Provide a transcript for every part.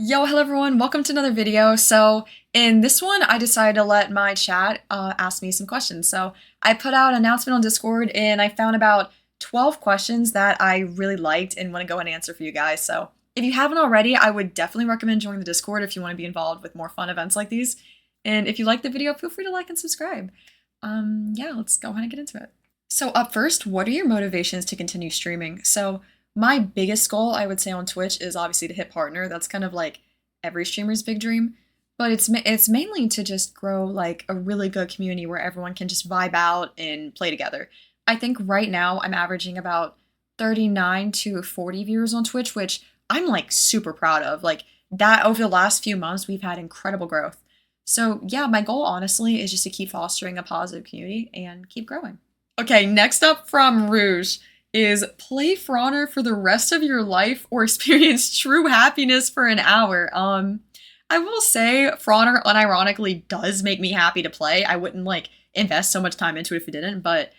Yo, hello everyone, welcome to another video. So in this one, I decided to let my chat ask me some questions. So I put out an announcement on Discord and I found about 12 questions that I really liked and want to go and answer for you guys. So if you haven't already, I would definitely recommend joining the Discord if you want to be involved with more fun events like these. And if you like the video, feel free to like and subscribe. Yeah, let's go ahead and get into it. So up first, what are your motivations to continue streaming? So my biggest goal, I would say, on Twitch is obviously to hit partner. That's kind of like every streamer's big dream, but it's mainly to just grow like a really good community where everyone can just vibe out and play together. I think right now I'm averaging about 39 to 40 viewers on Twitch, which I'm like super proud of. Like that over the last few months, we've had incredible growth. So yeah, my goal honestly is just to keep fostering a positive community and keep growing. Okay, next up from Rouge is play For Honor for the rest of your life or experience true happiness for an hour. I will say For Honor unironically does make me happy to play. I wouldn't like invest so much time into it if it didn't, but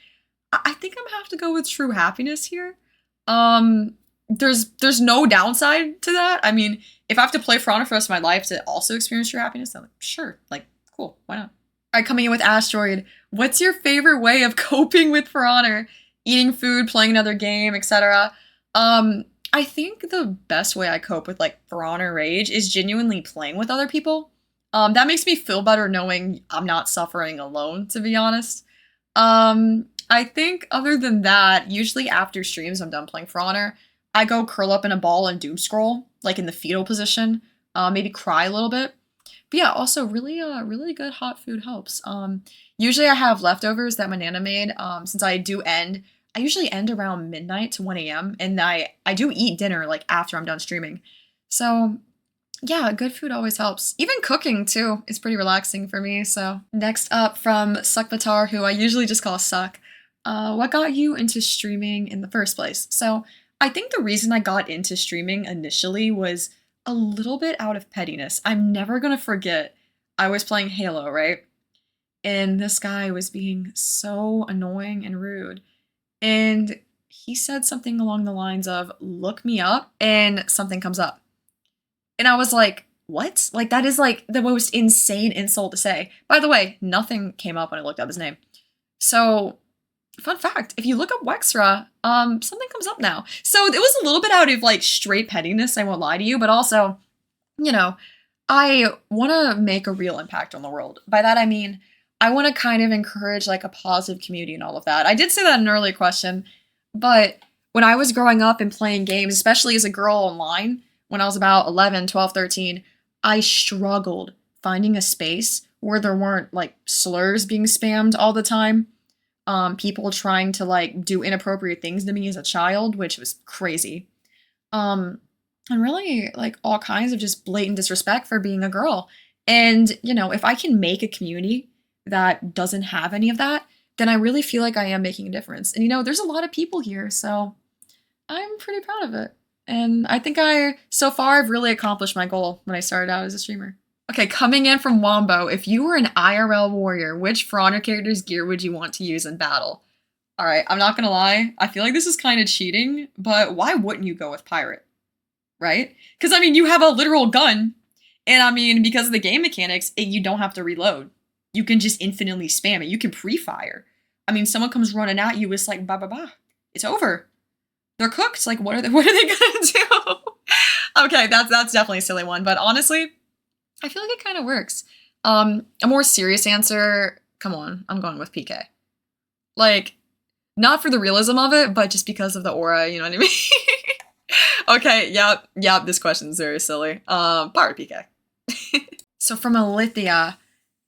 I think I'm gonna have to go with true happiness here. There's no downside to that. I mean, if I have to play For Honor for the rest of my life to also experience true happiness, then like, sure, like cool, why not? All right, coming in with Asteroid. What's your favorite way of coping with For Honor? Eating food, playing another game, etc. I think the best way I cope with like For Honor rage is genuinely playing with other people. That makes me feel better knowing I'm not suffering alone, to be honest. I think other than that, usually after streams I'm done playing For Honor, I go curl up in a ball and doom scroll, like in the fetal position, maybe cry a little bit. But yeah, also really good hot food helps. Usually I have leftovers that my nana made. Since I usually end around midnight to 1 a.m. and I do eat dinner like after I'm done streaming. So yeah, good food always helps. Even cooking too is pretty relaxing for me. So next up from Suckvatar, who I usually just call Suck. What got you into streaming in the first place? So I think the reason I got into streaming initially was a little bit out of pettiness. I'm never gonna forget. I was playing Halo, right? And this guy was being so annoying and rude. And he said something along the lines of, look me up, and something comes up. And I was like, what? Like, that is like the most insane insult to say. By the way, nothing came up when I looked up his name. So, fun fact, if you look up Wexra, something comes up now. So it was a little bit out of like straight pettiness, I won't lie to you, but also, you know, I want to make a real impact on the world. By that I mean, I want to kind of encourage like a positive community and all of that. I did say that in an earlier question, but when I was growing up and playing games, especially as a girl online, when I was about 11, 12, 13, I struggled finding a space where there weren't like slurs being spammed all the time. People trying to like do inappropriate things to me as a child, which was crazy. And really like all kinds of just blatant disrespect for being a girl. And, you know, if I can make a community that doesn't have any of that, then I really feel like I am making a difference. And, you know, there's a lot of people here, so I'm pretty proud of it. And I think so far, I've really accomplished my goal when I started out as a streamer. Okay, coming in from Wombo, if you were an IRL warrior, which For Honor character's gear would you want to use in battle? All right, I'm not gonna lie, I feel like this is kind of cheating, but why wouldn't you go with Pirate? Right? Because, I mean, you have a literal gun, and I mean, because of the game mechanics, you don't have to reload. You can just infinitely spam it. You can pre-fire. I mean, someone comes running at you, it's like, bah, bah, bah. It's over. They're cooked. Like, what are they gonna do? Okay, that's definitely a silly one, but honestly, I feel like it kind of works. A more serious answer, come on, I'm going with PK. Like, not for the realism of it, but just because of the aura, you know what I mean? Okay, yep, this question's very silly. Pirate PK. So from Alithia,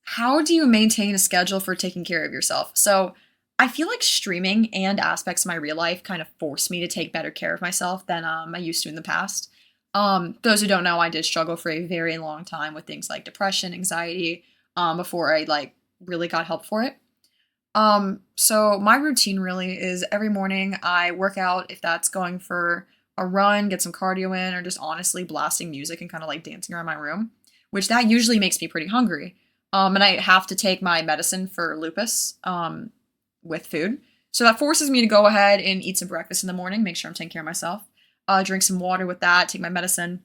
how do you maintain a schedule for taking care of yourself? So I feel like streaming and aspects of my real life kind of forced me to take better care of myself than I used to in the past. Those who don't know, I did struggle for a very long time with things like depression, anxiety, before I like really got help for it. So my routine really is every morning I work out, if that's going for a run, get some cardio in, or just honestly blasting music and kind of like dancing around my room, which that usually makes me pretty hungry. And I have to take my medicine for lupus, with food. So that forces me to go ahead and eat some breakfast in the morning, make sure I'm taking care of myself. Drink some water with that, take my medicine.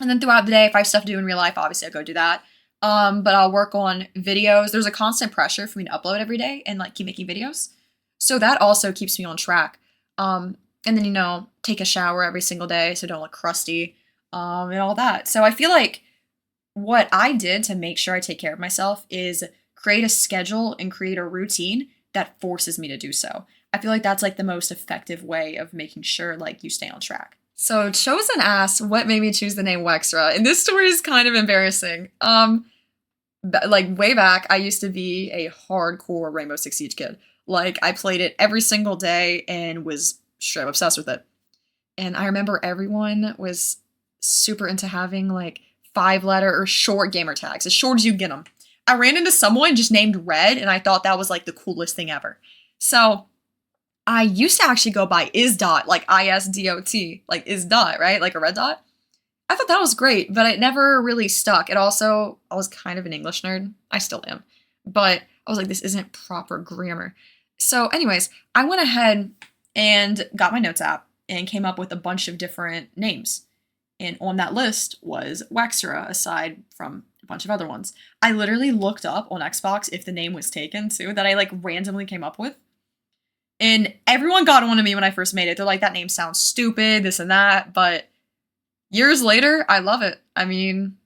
And then throughout the day, if I have stuff to do in real life, obviously I'll go do that. But I'll work on videos. There's a constant pressure for me to upload every day and like keep making videos. So that also keeps me on track. And then, take a shower every single day so don't look crusty, and all that. So I feel like what I did to make sure I take care of myself is create a schedule and create a routine that forces me to do so. I feel like that's like the most effective way of making sure like you stay on track. So Chosen asks, what made me choose the name Wexra? And this story is kind of embarrassing. Like way back, I used to be a hardcore Rainbow Six Siege kid. Like I played it every single day and was straight up obsessed with it. And I remember everyone was super into having like 5-letter or short gamer tags, as short as you get them. I ran into someone just named Red, and I thought that was like the coolest thing ever. So I used to actually go by Isdot, like ISDOT, like Isdot, right? Like a red dot. I thought that was great, but it never really stuck. I was kind of an English nerd. I still am. But I was like, this isn't proper grammar. So anyways, I went ahead and got my notes app and came up with a bunch of different names. And on that list was Wexra, aside from a bunch of other ones. I literally looked up on Xbox if the name was taken too, that I like randomly came up with. And everyone got on to me when I first made it. They're like, that name sounds stupid, this and that. But years later, I love it. I mean,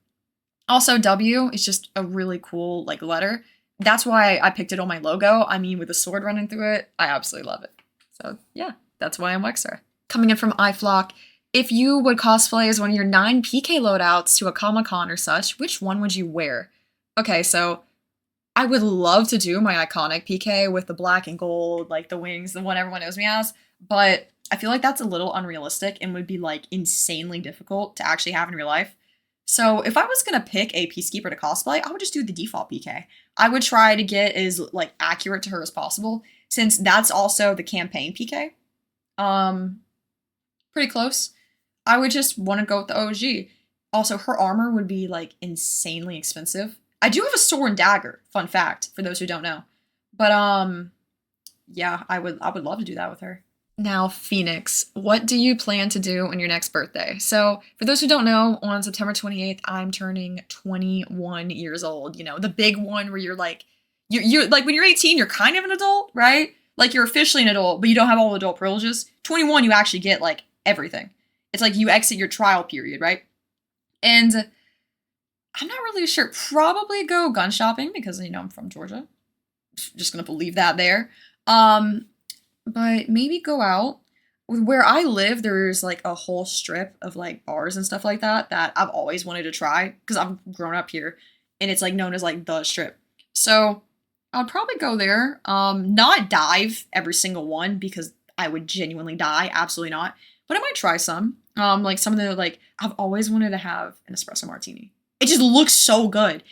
also W is just a really cool like letter. That's why I picked it on my logo. I mean, with a sword running through it, I absolutely love it. So yeah, that's why I'm Wexra. Coming in from iFlock, if you would cosplay as one of your 9 PK loadouts to a Comic-Con or such, which one would you wear? Okay, so I would love to do my iconic PK with the black and gold, like the wings, the one everyone knows me as, but I feel like that's a little unrealistic and would be like insanely difficult to actually have in real life. So if I was gonna pick a Peacekeeper to cosplay, I would just do the default PK. I would try to get as like accurate to her as possible, since that's also the campaign PK. Pretty close. I would just want to go with the OG. Also, her armor would be like insanely expensive. I do have a sword and dagger, fun fact, for those who don't know. But yeah, I would love to do that with her. Now, Phoenix, what do you plan to do on your next birthday? So, for those who don't know, on September 28th, I'm turning 21 years old. The big one where you're like like when you're 18, you're kind of an adult, right? Like you're officially an adult, but you don't have all the adult privileges. 21, you actually get like everything. It's like you exit your trial period, right? And I'm not really sure. Probably go gun shopping because, I'm from Georgia. Just gonna leave that there. But maybe go out. Where I live, there's like a whole strip of like bars and stuff like that I've always wanted to try because I've grown up here and it's like known as like the strip. So I'll probably go there. Not dive every single one because I would genuinely die. Absolutely not. But I might try some. Like some of the like I've always wanted to have an espresso martini. It just looks so good.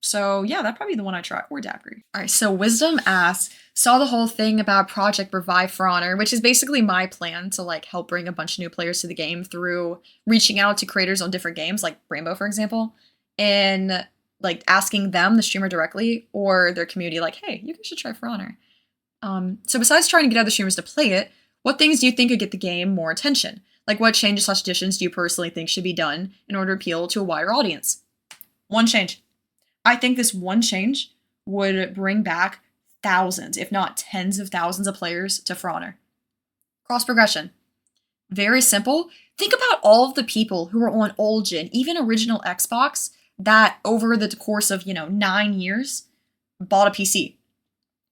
So yeah, that'd probably be the one I try, or daiquiri. All right, so Wisdom asks, saw the whole thing about Project Revive for Honor, which is basically my plan to like help bring a bunch of new players to the game through reaching out to creators on different games, like Rainbow, for example, and like asking them, the streamer directly, or their community, like, hey, you guys should try For Honor. So besides trying to get other streamers to play it, what things do you think could get the game more attention? Like what changes/additions do you personally think should be done in order to appeal to a wider audience? One change. I think this one change would bring back thousands, if not tens of thousands of players to For Honor. Cross progression. Very simple. Think about all of the people who were on old gen, even original Xbox, that over the course of, 9 years bought a PC,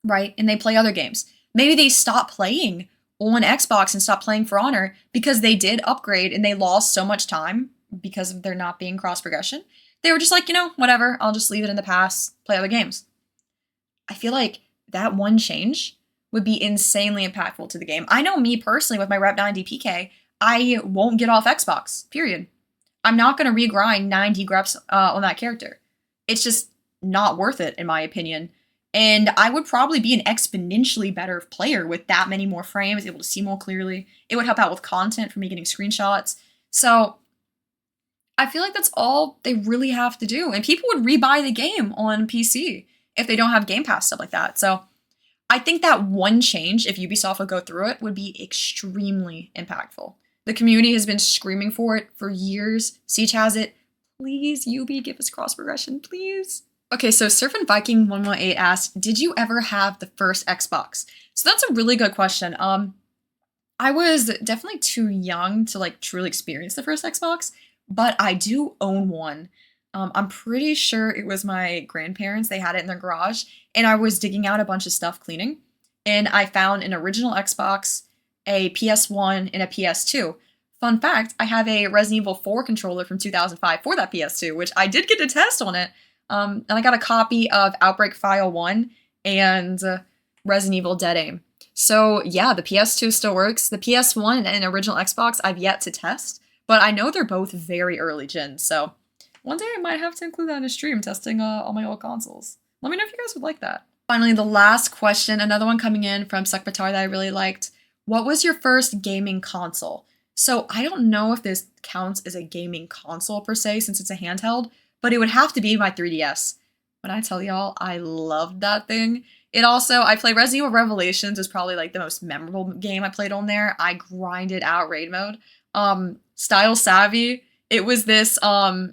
right? And they play other games. Maybe they stopped playing on Xbox and stopped playing For Honor because they did upgrade and they lost so much time because of there not being cross progression. They were just like, whatever, I'll just leave it in the past, play other games. I feel like that one change would be insanely impactful to the game. I know me personally with my Rep 90 PK, I won't get off Xbox, period. I'm not going to regrind 90 greps on that character. It's just not worth it, in my opinion. And I would probably be an exponentially better player with that many more frames, able to see more clearly. It would help out with content for me getting screenshots. So I feel like that's all they really have to do. And people would rebuy the game on PC if they don't have Game Pass, stuff like that. So I think that one change, if Ubisoft would go through it, would be extremely impactful. The community has been screaming for it for years. Siege has it. Please, Yubi, give us cross progression, please. Okay, so Surfing Viking 118 asked, did you ever have the first Xbox? So that's a really good question. I was definitely too young to like truly experience the first Xbox, but I do own one. I'm pretty sure it was my grandparents. They had it in their garage, and I was digging out a bunch of stuff cleaning, and I found an original Xbox, a PS1, and a PS2. Fun fact, I have a Resident Evil 4 controller from 2005 for that PS2, which I did get to test on it. And I got a copy of Outbreak File 1 and Resident Evil Dead Aim. So yeah, the PS2 still works. The PS1 and original Xbox I've yet to test, but I know they're both very early gen, so one day I might have to include that in a stream, testing all my old consoles. Let me know if you guys would like that. Finally, the last question, another one coming in from Sekbatar that I really liked. What was your first gaming console? So I don't know if this counts as a gaming console per se, since it's a handheld, but it would have to be my 3DS. When I tell y'all, I loved that thing. It also, I played Resident Evil Revelations, is probably like the most memorable game I played on there. I grinded out raid mode. Style Savvy, it was this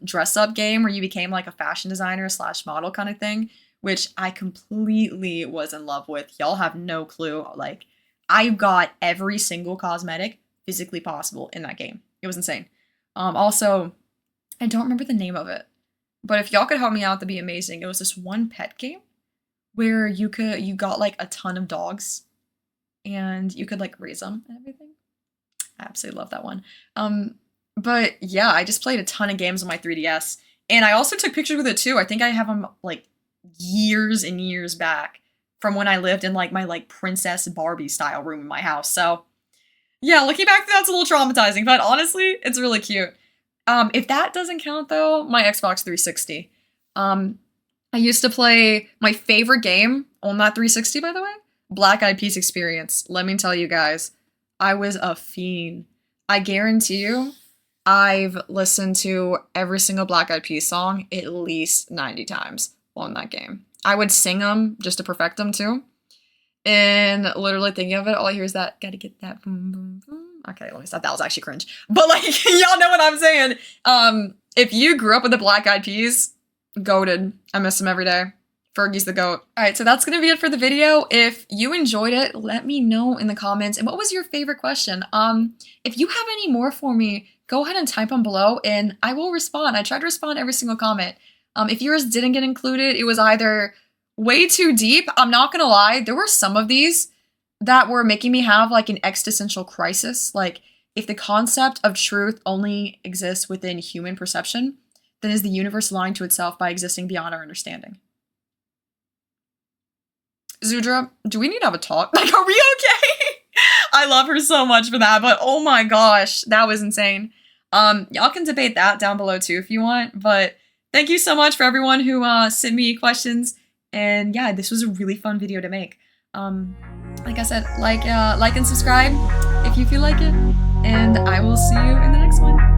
dress up game where you became like a fashion designer / model kind of thing, which I completely was in love with. Y'all have no clue. Like, I got every single cosmetic physically possible in that game. It was insane. Also, I don't remember the name of it, but if y'all could help me out, that'd be amazing. It was this one pet game where you got like a ton of dogs and you could like raise them and everything. I absolutely love that one. But yeah, I just played a ton of games on my 3DS, and I also took pictures with it too. I think I have them like years and years back from when I lived in like my like Princess Barbie style room in my house. So yeah, looking back, that's a little traumatizing, but honestly, it's really cute. If that doesn't count though, my Xbox 360. I used to play my favorite game on that 360, by the way, Black Eyed Peas Experience. Let me tell you guys, I was a fiend. I guarantee you, I've listened to every single Black Eyed Peas song at least 90 times on that game. I would sing them just to perfect them too. And literally thinking of it, all I hear is that, gotta get that boom, boom, boom. Okay, let me stop. That was actually cringe. But like, y'all know what I'm saying. If you grew up with the Black Eyed Peas, goated. I miss them every day. Fergie's the goat. All right, so that's going to be it for the video. If you enjoyed it, let me know in the comments. And what was your favorite question? If you have any more for me, go ahead and type them below and I will respond. I try to respond to every single comment. If yours didn't get included, it was either way too deep. I'm not going to lie. There were some of these that were making me have like an existential crisis. Like, if the concept of truth only exists within human perception, then is the universe lying to itself by existing beyond our understanding? Zudra, do we need to have a talk? Like, are we okay? I love her so much for that, but oh my gosh, that was insane. Y'all can debate that down below too if you want, but thank you so much for everyone who sent me questions, and yeah, this was a really fun video to make. Like I said, like and subscribe if you feel like it, and I will see you in the next one.